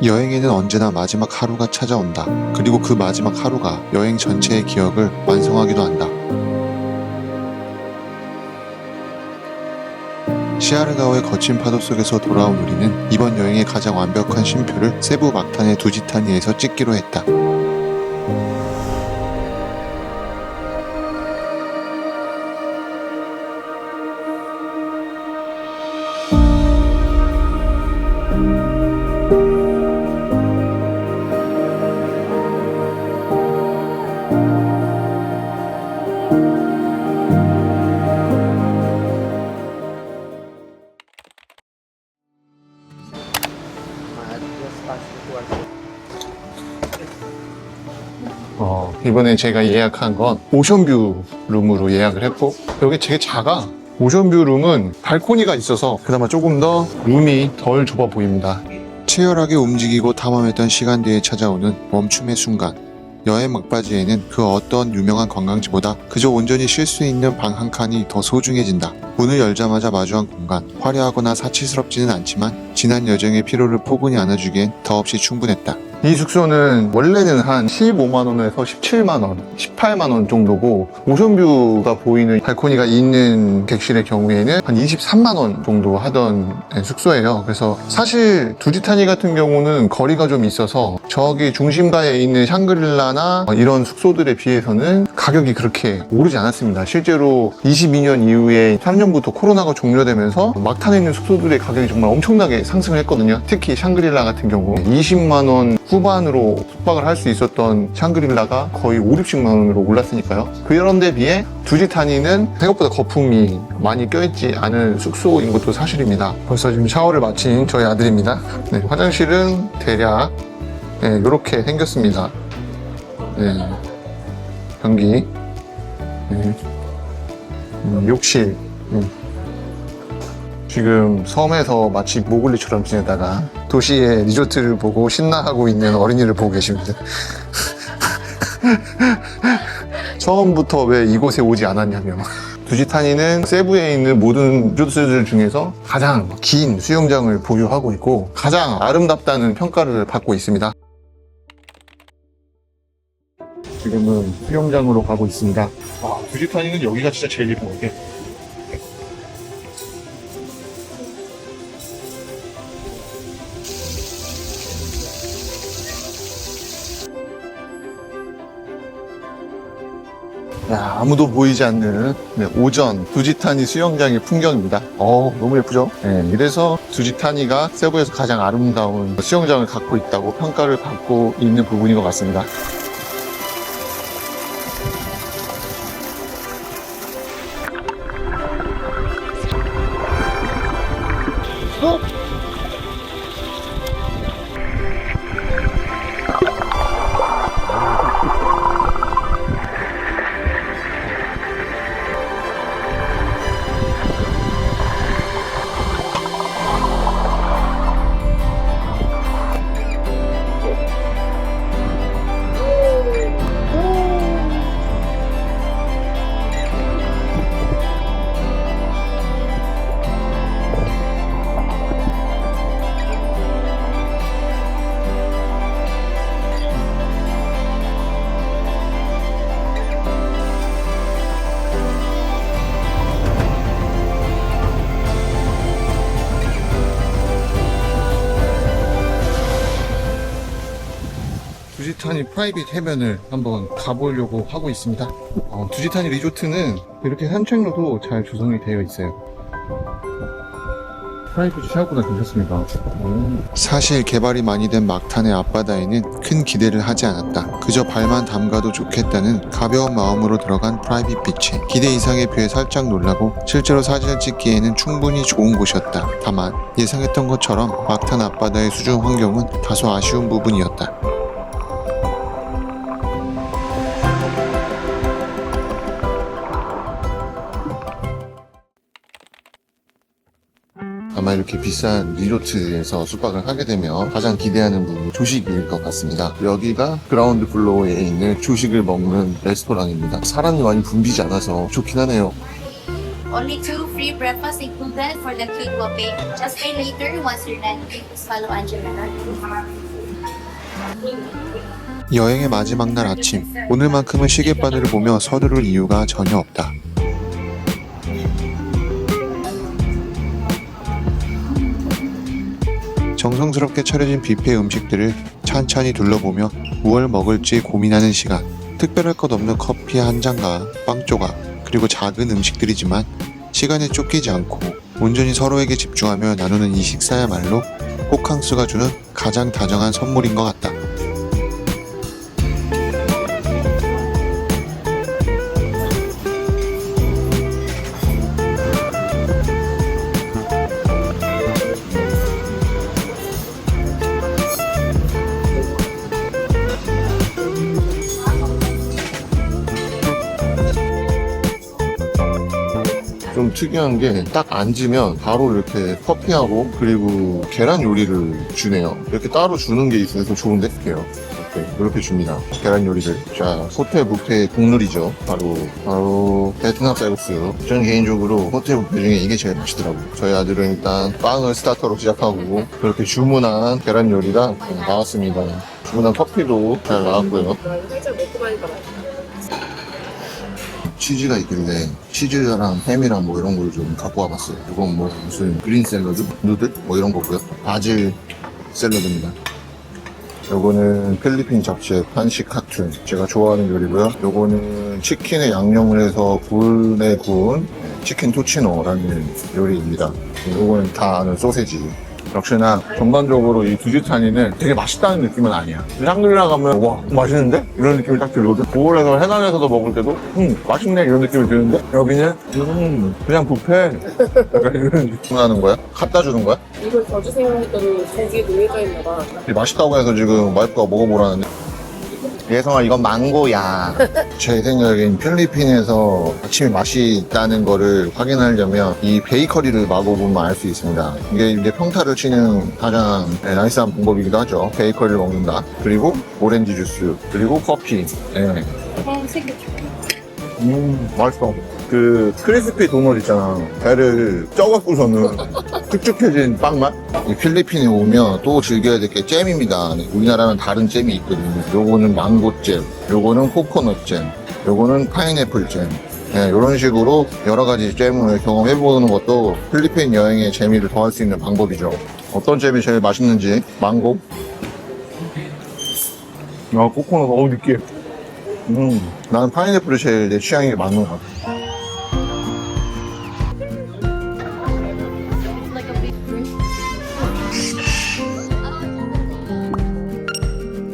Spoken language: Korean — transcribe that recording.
여행에는 언제나 마지막 하루가 찾아온다. 그리고 그 마지막 하루가 여행 전체의 기억을 완성하기도 한다. 시아르가오의 거친 파도 속에서 돌아온 우리는 이번 여행의 가장 완벽한 쉼표를 세부 막탄의 두지타니에서 찍기로 했다. 이번에 제가 예약한 건 오션뷰 룸으로 예약을 했고, 여기 되게 작아. 오션뷰 룸은 발코니가 있어서 그나마 조금 더 룸이 덜 좁아 보입니다. 치열하게 움직이고 탐험했던 시간대에 찾아오는 멈춤의 순간. 여행 막바지에는 그 어떤 유명한 관광지보다 그저 온전히 쉴 수 있는 방 한 칸이 더 소중해진다. 문을 열자마자 마주한 공간. 화려하거나 사치스럽지는 않지만 지난 여정의 피로를 포근히 안아주기엔 더없이 충분했다. 이 숙소는 원래는 한 15만원에서 17만원, 18만원 정도고, 오션뷰가 보이는 발코니가 있는 객실의 경우에는 한 23만원 정도 하던 숙소예요. 그래서 사실 두지타니 같은 경우는 거리가 좀 있어서 저기 중심가에 있는 샹그릴라나 이런 숙소들에 비해서는 가격이 그렇게 오르지 않았습니다. 실제로 22년 이후에 3년부터 코로나가 종료되면서 막탄에 있는 숙소들의 가격이 정말 엄청나게 상승을 했거든요. 특히 샹그릴라 같은 경우 20만원 후반으로 숙박을 할 수 있었던 샹그릴라가 거의 5, 60만 원으로 올랐으니까요. 그런 데 비해 두지타니는 생각보다 거품이 많이 껴있지 않은 숙소인 것도 사실입니다. 벌써 지금 샤워를 마친 저희 아들입니다. 네, 화장실은 대략 이렇게 생겼습니다. 네, 변기, 욕실. 지금 섬에서 마치 모글리처럼 지내다가 도시의 리조트를 보고 신나하고 있는 어린이를 보고 계십니다. 처음부터 왜 이곳에 오지 않았냐며. 두지타니는 세부에 있는 모든 리조트들 중에서 가장 긴 수영장을 보유하고 있고 가장 아름답다는 평가를 받고 있습니다. 지금은 수영장으로 가고 있습니다. 두지타니는 여기가 진짜 제일 예쁜 것 같아. 아무도 보이지 않는 오전 두지타니 수영장의 풍경입니다. 너무 예쁘죠? 이래서 두지타니가 세부에서 가장 아름다운 수영장을 갖고 있다고 평가를 받고 있는 부분인 것 같습니다. 두지타니 프라이빗 해변을 한번 가보려고 하고 있습니다. 두지타니 리조트는 이렇게 산책로도 잘 조성이 되어 있어요. 프라이빗이 생각보다 괜찮습니다. 사실 개발이 많이 된 막탄의 앞바다에는 큰 기대를 하지 않았다. 그저 발만 담가도 좋겠다는 가벼운 마음으로 들어간 프라이빗 비치. 기대 이상의 뷰에 살짝 놀라고 실제로 사진을 찍기에는 충분히 좋은 곳이었다. 다만 예상했던 것처럼 막탄 앞바다의 수중 환경은 다소 아쉬운 부분이었다. 아마 이렇게 비싼 리조트에서 숙박을 하게 되면 가장 기대하는 부분이 조식일 것 같습니다. 여기가 그라운드 플로어에 있는 조식을 먹는 레스토랑입니다. 사람이 많이 붐비지 않아서 좋긴 하네요. Only 2 free breakfasts included for the food buffet. Just pay later once you're done. Please follow Angela. 여행의 마지막 날 아침, 오늘만큼은 시계바늘을 보며 서두를 이유가 전혀 없다. 정성스럽게 차려진 뷔페 음식들을 찬찬히 둘러보며 무얼 먹을지 고민하는 시간. 특별할 것 없는 커피 한 잔과 빵 조각, 그리고 작은 음식들이지만 시간에 쫓기지 않고 온전히 서로에게 집중하며 나누는 이 식사야말로 호캉스가 주는 가장 다정한 선물인 것 같다. 좀 특이한 게 딱 앉으면 바로 이렇게 커피하고 그리고 계란 요리를 주네요. 이렇게 따로 주는 게 있어서 좋은데? 이렇게 줍니다. 계란 요리를. 자, 호텔 뷔페 국룰이죠. 바로 베트남 쌀국수. 저는 개인적으로 호텔 뷔페 중에 이게 제일 맛있더라고요. 저희 아들은 일단 빵을 스타터로 시작하고 그렇게 주문한 계란 요리가 나왔습니다. 주문한 커피도 잘 나왔고요. 치즈가 있길래 치즈랑 햄이랑 뭐 이런 걸 좀 갖고 와봤어요. 이건 뭐 무슨 그린 샐러드? 누들? 뭐 이런 거고요. 바질 샐러드입니다. 요거는 필리핀 잡채 한식 카툰, 제가 좋아하는 요리고요. 요거는 치킨에 양념을 해서 굴에 구운 치킨 토치노라는 요리입니다. 요거는 다 아는 소세지. 역시나 전반적으로 이 두지타니는 되게 맛있다는 느낌은 아니야. 샹그리라 가면 와 맛있는데? 이런 느낌이 딱 들거든. 서울에서 해난에서도 먹을 때도 맛있네 이런 느낌이 드는데 여기는 그냥 뷔페 약간 이런 느낌 나는 거야? 갖다 주는 거야? 이걸 더 주세요 했더니 거기에 놓여져 있나 봐. 맛있다고 해서 지금 와이프가 먹어보라는데 예성아 이건 망고야. 제 생각엔 필리핀에서 아침에 맛이 있다는 거를 확인하려면 이 베이커리를 먹어보면 알 수 있습니다. 이게 이제 평타를 치는 가장 나이스한 방법이기도 하죠. 베이커리를 먹는다. 그리고 오렌지 주스, 그리고 커피. 네. 맛있어. 그 크리스피 도넛 있잖아. 배를 쪄갖고서는 축축해진 빵 맛? 이 필리핀에 오면 또 즐겨야 될 게 잼입니다. 우리나라는 다른 잼이 있거든요. 요거는 망고잼, 요거는 코코넛잼, 요거는 파인애플 잼. 네, 이런 식으로 여러 가지 잼을 경험해보는 것도 필리핀 여행의 재미를 더할 수 있는 방법이죠. 어떤 잼이 제일 맛있는지. 망고. 코코넛 너무 느끼해. 나는 파인애플이 제일 내 취향에 맞는 것 같아.